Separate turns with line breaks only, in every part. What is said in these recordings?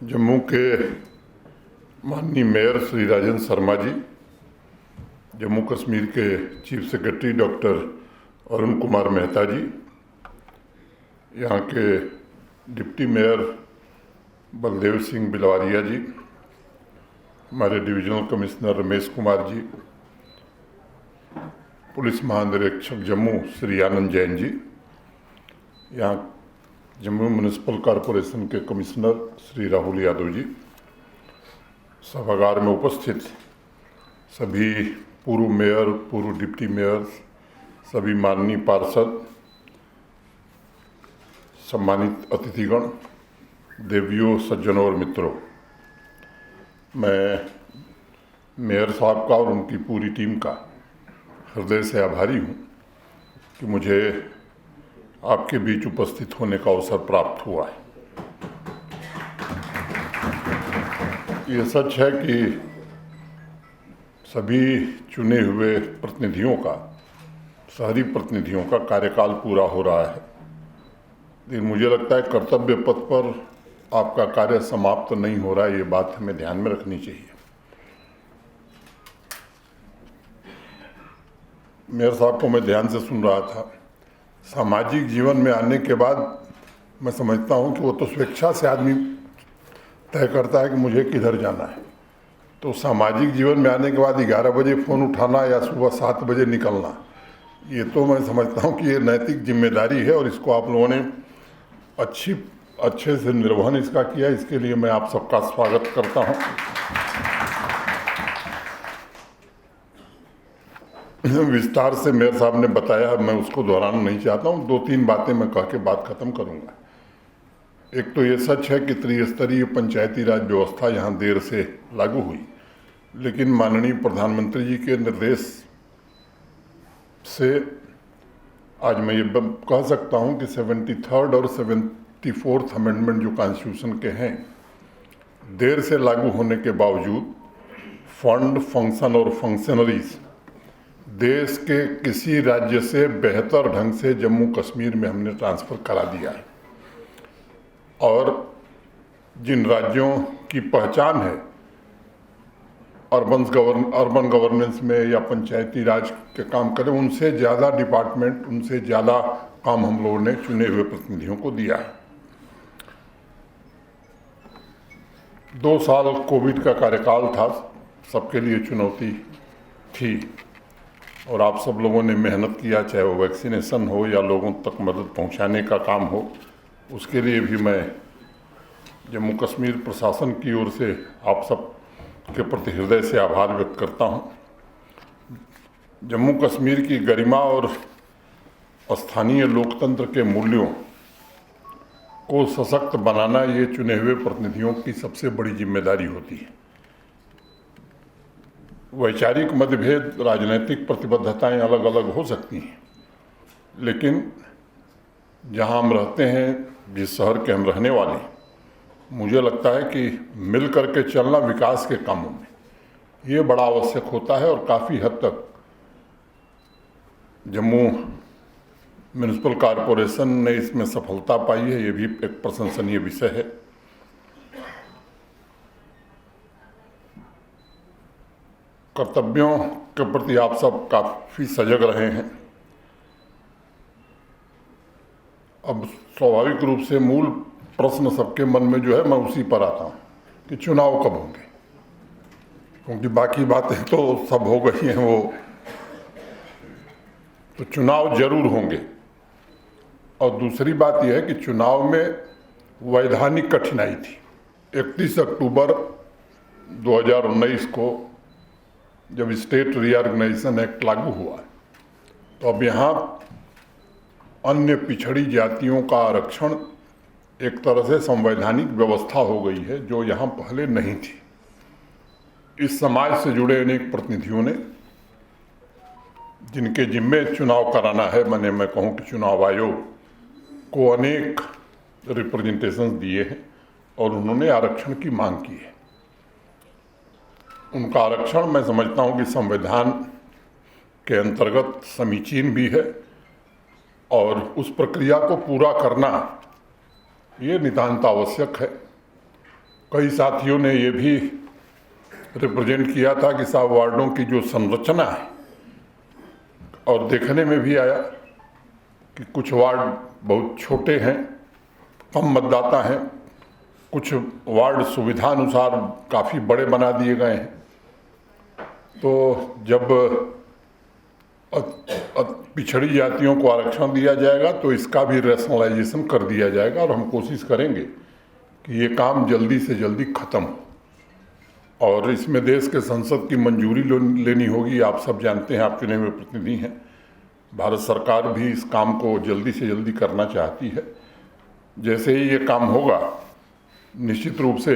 जम्मू के माननीय मेयर श्री राजेंद्र शर्मा जी, जम्मू कश्मीर के chief secretary doctor Arun Kumar Mehta ji, यहाँ के डिप्टी मेयर बलदेव सिंह बिलवारिया जी, हमारे divisional commissioner Ramesh Kumar ji, police महानिरीक्षक जम्मू श्री आनंद जैन जी, यहाँ जम्मू म्यूनिसिपल कॉरपोरेशन के कमिश्नर श्री राहुल यादव जी, सभागार में उपस्थित सभी पूर्व मेयर, पूर्व डिप्टी मेयर, सभी माननीय पार्षद, सम्मानित अतिथिगण, देवियों, सज्जनों और मित्रों, मैं मेयर साहब का और उनकी पूरी टीम का हृदय से आभारी हूँ कि मुझे आपके बीच उपस्थित होने का अवसर प्राप्त हुआ है। ये सच है कि सभी चुने हुए प्रतिनिधियों का, शहरी प्रतिनिधियों का कार्यकाल पूरा हो रहा है, लेकिन मुझे लगता है कर्तव्य पथ पर आपका कार्य समाप्त नहीं हो रहा है। ये बात हमें ध्यान में रखनी चाहिए। मेयर साहब को मैं ध्यान से सुन रहा था। सामाजिक जीवन में आने के बाद मैं समझता हूँ कि वो तो स्वेच्छा से आदमी तय करता है कि मुझे किधर जाना है। तो सामाजिक जीवन में आने के बाद 11 बजे फ़ोन उठाना या सुबह 7 बजे निकलना, ये तो मैं समझता हूँ कि ये नैतिक जिम्मेदारी है और इसको आप लोगों ने अच्छे से निर्वहन इसका किया। इसके लिए मैं आप सबका स्वागत करता हूँ। विस्तार से मेयर साहब ने बताया, मैं उसको दोहराना नहीं चाहता हूँ। 2-3 बातें मैं कह के बात खत्म करूँगा। एक तो ये सच है कि त्रिस्तरीय पंचायती राज व्यवस्था यहाँ देर से लागू हुई, लेकिन माननीय प्रधानमंत्री जी के निर्देश से आज मैं ये कह सकता हूँ कि 73rd और 74th अमेंडमेंट जो कॉन्स्टिट्यूशन के हैं, देर से लागू होने के बावजूद फंड, फंक्शन और फंक्शनरीज देश के किसी राज्य से बेहतर ढंग से जम्मू कश्मीर में हमने ट्रांसफ़र करा दिया है। और जिन राज्यों की पहचान है अर्बन गवर्नेंस में या पंचायती राज के काम करें, उनसे ज़्यादा डिपार्टमेंट, उनसे ज़्यादा काम हम लोगों ने चुने हुए प्रतिनिधियों को दिया है। 2 साल कोविड का कार्यकाल था, सबके लिए चुनौती थी और आप सब लोगों ने मेहनत किया, चाहे वो वैक्सीनेशन हो या लोगों तक मदद पहुंचाने का काम हो। उसके लिए भी मैं जम्मू कश्मीर प्रशासन की ओर से आप सब के प्रति हृदय से आभार व्यक्त करता हूं। जम्मू कश्मीर की गरिमा और स्थानीय लोकतंत्र के मूल्यों को सशक्त बनाना ये चुने हुए प्रतिनिधियों की सबसे बड़ी जिम्मेदारी होती है। वैचारिक मतभेद, राजनीतिक प्रतिबद्धताएं अलग अलग हो सकती हैं, लेकिन जहां हम रहते हैं, जिस शहर के हम रहने वाले हैं, मुझे लगता है कि मिल करके चलना विकास के कामों में ये बड़ा आवश्यक होता है और काफ़ी हद तक जम्मू म्यूनिसिपल कॉरपोरेशन ने इसमें सफलता पाई है। ये भी एक प्रशंसनीय विषय है। कर्तव्यों के प्रति आप सब काफ़ी सजग रहे हैं। अब स्वाभाविक रूप से मूल प्रश्न सबके मन में जो है, मैं उसी पर आता हूँ कि चुनाव कब होंगे, क्योंकि बाकी बातें तो सब हो गई हैं। वो तो चुनाव जरूर होंगे। और दूसरी बात यह है कि चुनाव में वैधानिक कठिनाई थी। 31 अक्टूबर 2019 को जब स्टेट रीऑर्गेनाइजेशन एक्ट लागू हुआ, तो अब यहाँ अन्य पिछड़ी जातियों का आरक्षण एक तरह से संवैधानिक व्यवस्था हो गई है, जो यहाँ पहले नहीं थी। इस समाज से जुड़े अनेक प्रतिनिधियों ने, जिनके जिम्मे चुनाव कराना है, मैं कहूँ कि चुनाव आयोग को अनेक रिप्रेजेंटेशन दिए हैं और उन्होंने आरक्षण की मांग की है। उनका आरक्षण मैं समझता हूँ कि संविधान के अंतर्गत समीचीन भी है और उस प्रक्रिया को पूरा करना ये नितांत आवश्यक है। कई साथियों ने ये भी रिप्रेजेंट किया था कि साहब वार्डों की जो संरचना है, और देखने में भी आया कि कुछ वार्ड बहुत छोटे हैं, कम मतदाता हैं, कुछ वार्ड सुविधानुसार काफ़ी बड़े बना दिए गए हैं। तो जब पिछड़ी जातियों को आरक्षण दिया जाएगा तो इसका भी रैशनलाइजेशन कर दिया जाएगा, और हम कोशिश करेंगे कि ये काम जल्दी से जल्दी ख़त्म हो। और इसमें देश के संसद की मंजूरी लेनी होगी। आप सब जानते हैं, आप चुने हुए प्रतिनिधि हैं। भारत सरकार भी इस काम को जल्दी से जल्दी करना चाहती है। जैसे ही ये काम होगा, निश्चित रूप से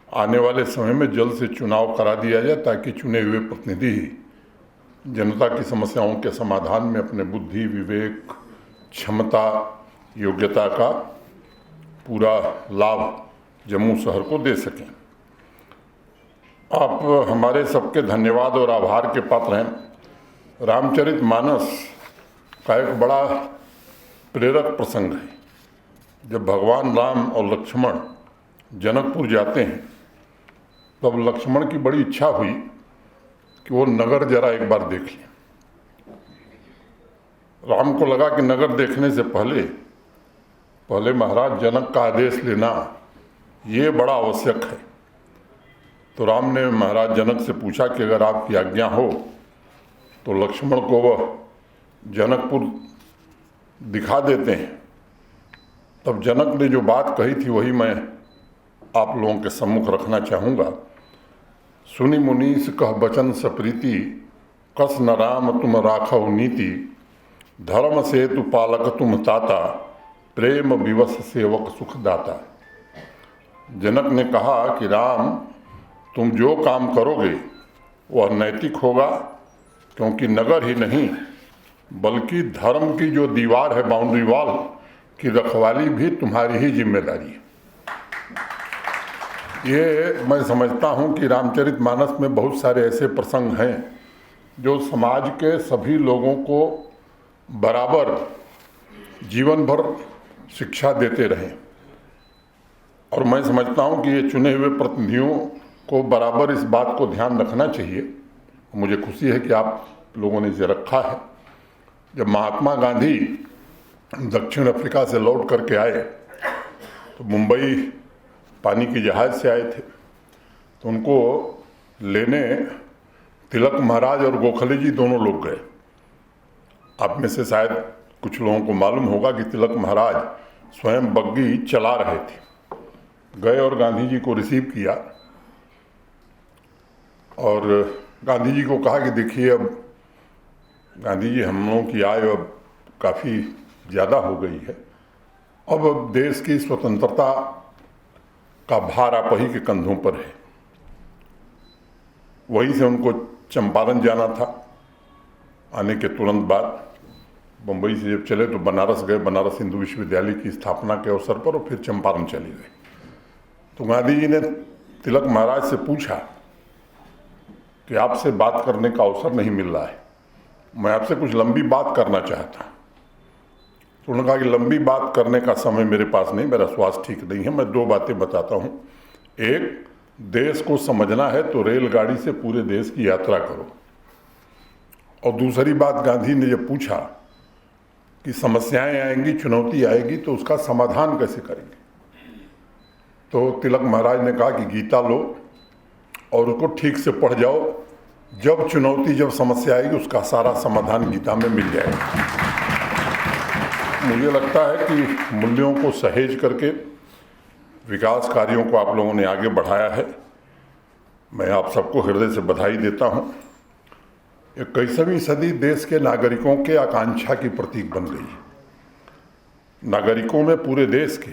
आने वाले समय में जल्द से चुनाव करा दिया जाए, ताकि चुने हुए प्रतिनिधि जनता की समस्याओं के समाधान में अपने बुद्धि, विवेक, क्षमता, योग्यता का पूरा लाभ जम्मू शहर को दे सकें। आप हमारे सबके धन्यवाद और आभार के पात्र हैं। रामचरितमानस का एक बड़ा प्रेरक प्रसंग है। जब भगवान राम और लक्ष्मण जनकपुर जाते हैं, तब लक्ष्मण की बड़ी इच्छा हुई कि वो नगर जरा एक बार देख लें। राम को लगा कि नगर देखने से पहले महाराज जनक का आदेश लेना ये बड़ा आवश्यक है। तो राम ने महाराज जनक से पूछा कि अगर आपकी आज्ञा हो तो लक्ष्मण को वह जनकपुर दिखा देते हैं। तब जनक ने जो बात कही थी वही मैं आप लोगों के सम्मुख रखना चाहूँगा। सुनि मुनीस कह बचन सप्रीति, कस न राम तुम राखव नीति, धर्म सेतु पालक तुम ताता, प्रेम विवश सेवक सुख दाता। जनक ने कहा कि राम, तुम जो काम करोगे वह नैतिक होगा, क्योंकि नगर ही नहीं बल्कि धर्म की जो दीवार है, बाउंड्री वॉल की रखवाली भी तुम्हारी ही जिम्मेदारी है। ये मैं समझता हूँ कि रामचरितमानस में बहुत सारे ऐसे प्रसंग हैं जो समाज के सभी लोगों को बराबर जीवन भर शिक्षा देते रहें। और मैं समझता हूँ कि ये चुने हुए प्रतिनिधियों को बराबर इस बात को ध्यान रखना चाहिए। मुझे खुशी है कि आप लोगों ने इसे रखा है। जब महात्मा गांधी दक्षिण अफ्रीका से लौट करके आए तो मुंबई पानी की जहाज़ से आए थे, तो उनको लेने तिलक महाराज और गोखले जी दोनों लोग गए। आप में से शायद कुछ लोगों को मालूम होगा कि तिलक महाराज स्वयं बग्गी चला रहे थे। गए और गांधी जी को रिसीव किया और गांधी जी को कहा कि देखिए, अब गांधी जी, हम लोगों की आयु अब काफ़ी ज़्यादा हो गई है। अब देश की स्वतंत्रता का भार आप ही के कंधों पर है। वहीं से उनको चंपारण जाना था। आने के तुरंत बाद बम्बई से जब चले तो बनारस गए, बनारस हिंदू विश्वविद्यालय की स्थापना के अवसर पर, और फिर चंपारण चले गए। तो गांधी जी ने तिलक महाराज से पूछा कि आपसे बात करने का अवसर नहीं मिल रहा है, मैं आपसे कुछ लंबी बात करना चाहता हूँ। तो उन्होंने कहा कि लंबी बात करने का समय मेरे पास नहीं, मेरा स्वास्थ्य ठीक नहीं है। मैं दो बातें बताता हूँ। एक, देश को समझना है तो रेलगाड़ी से पूरे देश की यात्रा करो। और दूसरी बात, गांधी ने जब पूछा कि समस्याएं आएंगी, चुनौती आएगी, तो उसका समाधान कैसे करेंगे, तो तिलक महाराज ने कहा कि गीता लो और उसको ठीक से पढ़ जाओ। जब चुनौती, जब समस्या आएगी, उसका सारा समाधान गीता में मिल जाएगा। मुझे लगता है कि मूल्यों को सहेज करके विकास कार्यों को आप लोगों ने आगे बढ़ाया है। मैं आप सबको हृदय से बधाई देता हूँ। 21वीं सदी देश के नागरिकों के आकांक्षा की प्रतीक बन गई है। नागरिकों में पूरे देश के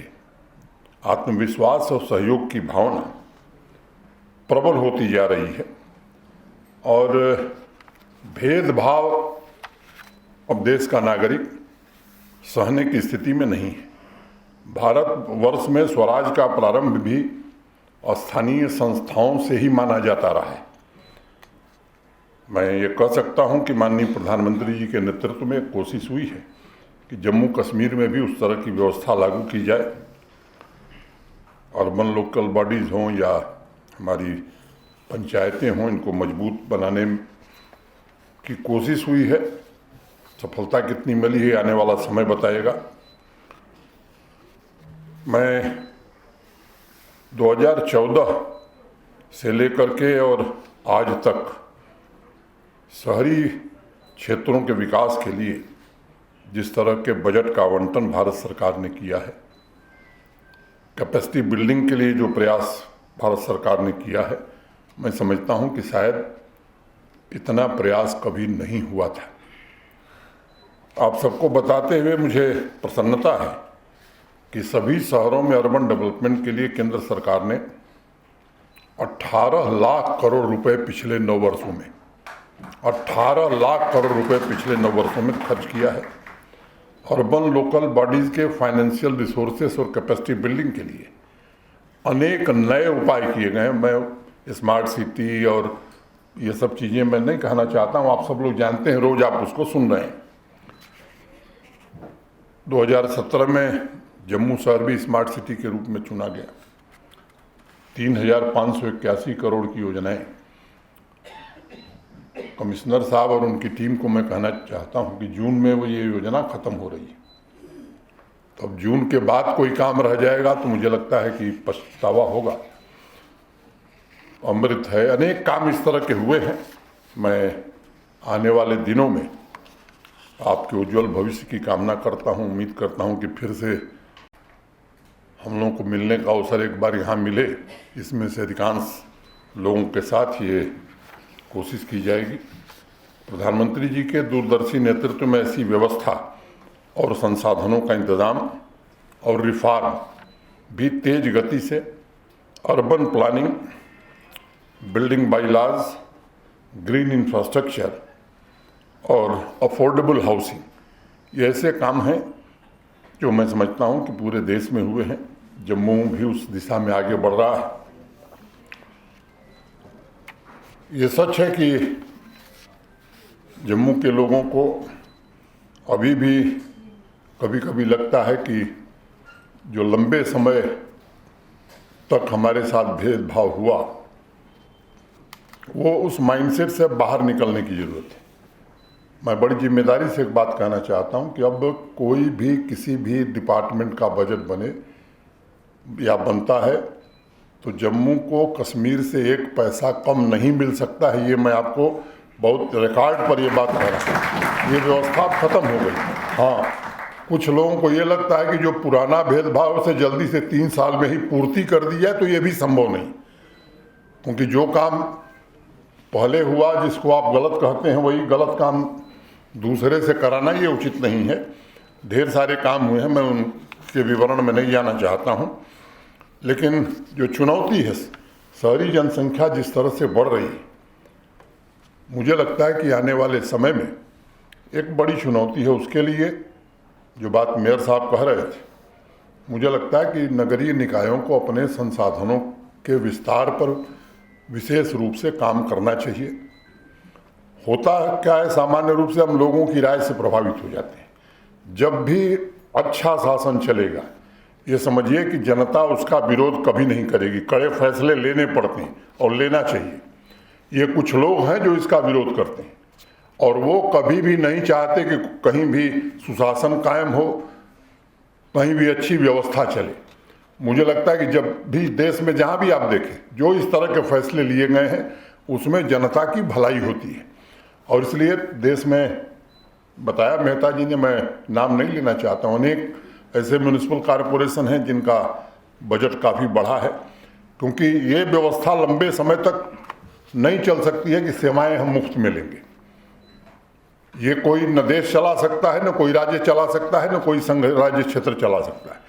आत्मविश्वास और सहयोग की भावना प्रबल होती जा रही है, और भेदभाव अब देश का नागरिक सहने की स्थिति में नहीं है। भारत वर्ष में स्वराज का प्रारंभ भी स्थानीय संस्थाओं से ही माना जाता रहा है। मैं ये कह सकता हूँ कि माननीय प्रधानमंत्री जी के नेतृत्व में कोशिश हुई है कि जम्मू कश्मीर में भी उस तरह की व्यवस्था लागू की जाए। अर्बन लोकल बॉडीज़ हों या हमारी पंचायतें हों, इनको मजबूत बनाने की कोशिश हुई है। सफलता कितनी मिली है आने वाला समय बताएगा। मैं 2014 से लेकर के और आज तक शहरी क्षेत्रों के विकास के लिए जिस तरह के बजट का आवंटन भारत सरकार ने किया है, कैपेसिटी बिल्डिंग के लिए जो प्रयास भारत सरकार ने किया है, मैं समझता हूं कि शायद इतना प्रयास कभी नहीं हुआ था। आप सबको बताते हुए मुझे प्रसन्नता है कि सभी शहरों में अर्बन डेवलपमेंट के लिए केंद्र सरकार ने 18 लाख करोड़ रुपए पिछले 9 वर्षों में 18 लाख करोड़ रुपए पिछले 9 वर्षों में खर्च किया है। अर्बन लोकल बॉडीज़ के फाइनेंशियल रिसोर्सेस और कैपेसिटी बिल्डिंग के लिए अनेक नए उपाय किए गए हैं। मैं स्मार्ट सिटी और ये सब चीज़ें मैं नहीं कहना चाहता हूँ, आप सब लोग जानते हैं, रोज़ आप उसको सुन रहे हैं। 2017 में जम्मू शहर भी स्मार्ट सिटी के रूप में चुना गया। 3,581 करोड़ की योजनाएं। कमिश्नर साहब और उनकी टीम को मैं कहना चाहता हूं कि जून में वो ये योजना खत्म हो रही है। तो अब जून के बाद कोई काम रह जाएगा तो मुझे लगता है कि पछतावा होगा। अमृत है, अनेक काम इस तरह के हुए हैं। मैं आने वाले दिनों में आपके उज्जवल भविष्य की कामना करता हूं। उम्मीद करता हूं कि फिर से हम लोगों को मिलने का अवसर एक बार यहाँ मिले। इसमें से अधिकांश लोगों के साथ ये कोशिश की जाएगी। प्रधानमंत्री जी के दूरदर्शी नेतृत्व में ऐसी व्यवस्था और संसाधनों का इंतजाम और रिफॉर्म भी तेज गति से urban planning, building bylaws, green infrastructure और अफोर्डेबल हाउसिंग, ये ऐसे काम हैं जो मैं समझता हूं कि पूरे देश में हुए हैं। जम्मू भी उस दिशा में आगे बढ़ रहा है। ये सच है कि जम्मू के लोगों को अभी भी कभी कभी लगता है कि जो लंबे समय तक हमारे साथ भेदभाव हुआ, वो उस माइंडसेट से बाहर निकलने की ज़रूरत है। मैं बड़ी जिम्मेदारी से एक बात कहना चाहता हूं कि अब कोई भी किसी भी डिपार्टमेंट का बजट बने या बनता है तो जम्मू को कश्मीर से एक पैसा कम नहीं मिल सकता है। ये मैं आपको बहुत रिकॉर्ड पर ये बात कह रहा हूँ। ये व्यवस्था खत्म हो गई। हाँ, कुछ लोगों को ये लगता है कि जो पुराना भेदभाव से जल्दी से 3 साल में ही पूर्ति कर दी जाए, तो ये भी संभव नहीं, क्योंकि जो काम पहले हुआ जिसको आप गलत कहते हैं, वही गलत काम दूसरे से कराना ये उचित नहीं है। ढेर सारे काम हुए हैं, मैं उनके विवरण में नहीं जाना चाहता हूँ। लेकिन जो चुनौती है, शहरी जनसंख्या जिस तरह से बढ़ रही है, मुझे लगता है कि आने वाले समय में एक बड़ी चुनौती है। उसके लिए जो बात मेयर साहब कह रहे थे, मुझे लगता है कि नगरीय निकायों को अपने संसाधनों के विस्तार पर विशेष रूप से काम करना चाहिए। होता क्या है, सामान्य रूप से हम लोगों की राय से प्रभावित हो जाते हैं। जब भी अच्छा शासन चलेगा, ये समझिए कि जनता उसका विरोध कभी नहीं करेगी। कड़े फैसले लेने पड़ते हैं और लेना चाहिए। ये कुछ लोग हैं जो इसका विरोध करते हैं और वो कभी भी नहीं चाहते कि कहीं भी सुशासन कायम हो, कहीं भी अच्छी व्यवस्था चले। मुझे लगता है कि जब भी देश में जहाँ भी आप देखें, जो इस तरह के फैसले लिए गए हैं, उसमें जनता की भलाई होती है। और इसलिए देश में बताया मेहता जी ने, मैं नाम नहीं लेना चाहता हूँ, अनेक ऐसे म्यूनिसिपल कॉरपोरेशन हैं जिनका बजट काफ़ी बढ़ा है, क्योंकि ये व्यवस्था लंबे समय तक नहीं चल सकती है कि सेवाएं हम मुफ्त में लेंगे। ये कोई न देश चला सकता है, न कोई राज्य चला सकता है, न कोई संघ राज्य क्षेत्र चला सकता है।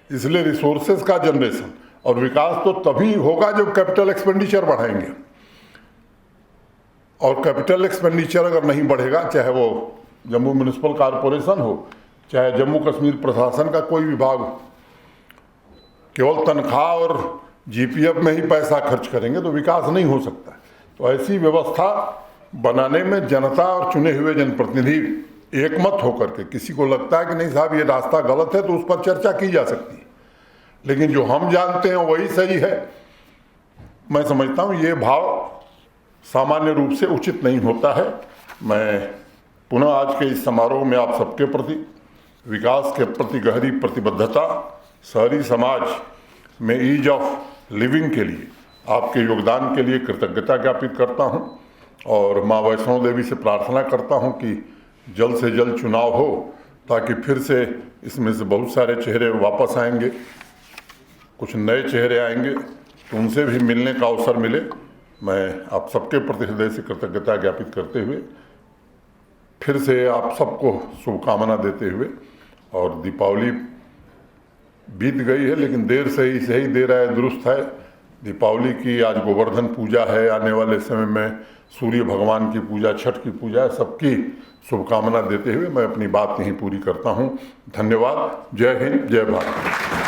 इसलिए रिसोर्सेज का जनरेशन और विकास तो तभी होगा जब कैपिटल एक्सपेंडिचर बढ़ाएंगे। और कैपिटल एक्सपेंडिचर अगर नहीं बढ़ेगा, चाहे वो जम्मू म्यूनिसिपल कॉरपोरेशन हो, चाहे जम्मू कश्मीर प्रशासन का कोई विभाग हो, केवल तनख्वाह और जीपीएफ में ही पैसा खर्च करेंगे तो विकास नहीं हो सकता। तो ऐसी व्यवस्था बनाने में जनता और चुने हुए जनप्रतिनिधि एकमत होकर के, किसी को लगता है कि नहीं साहब ये रास्ता गलत है, तो उस पर चर्चा की जा सकती है। लेकिन जो हम जानते हैं वही सही है। मैं समझता हूँ ये भाव सामान्य रूप से उचित नहीं होता है। मैं पुनः आज के इस समारोह में आप सबके प्रति विकास के प्रति गहरी प्रतिबद्धता, शहरी समाज में ईज ऑफ लिविंग के लिए आपके योगदान के लिए कृतज्ञता ज्ञापित करता हूं और माँ वैष्णो देवी से प्रार्थना करता हूं कि जल्द से जल्द चुनाव हो, ताकि फिर से इसमें से बहुत सारे चेहरे वापस आएंगे, कुछ नए चेहरे आएंगे, तो उनसे भी मिलने का अवसर मिले। मैं आप सबके प्रति हृदय से कृतज्ञता ज्ञापित करते हुए फिर से आप सबको शुभकामना देते हुए, और दीपावली बीत गई है लेकिन देर से ही सही देर है दुरुस्त है। दीपावली की आज गोवर्धन पूजा है, आने वाले समय में सूर्य भगवान की पूजा, छठ की पूजा है। सबकी शुभकामना देते हुए मैं अपनी बात यहीं पूरी करता हूँ। धन्यवाद। जय हिंद, जय भारत।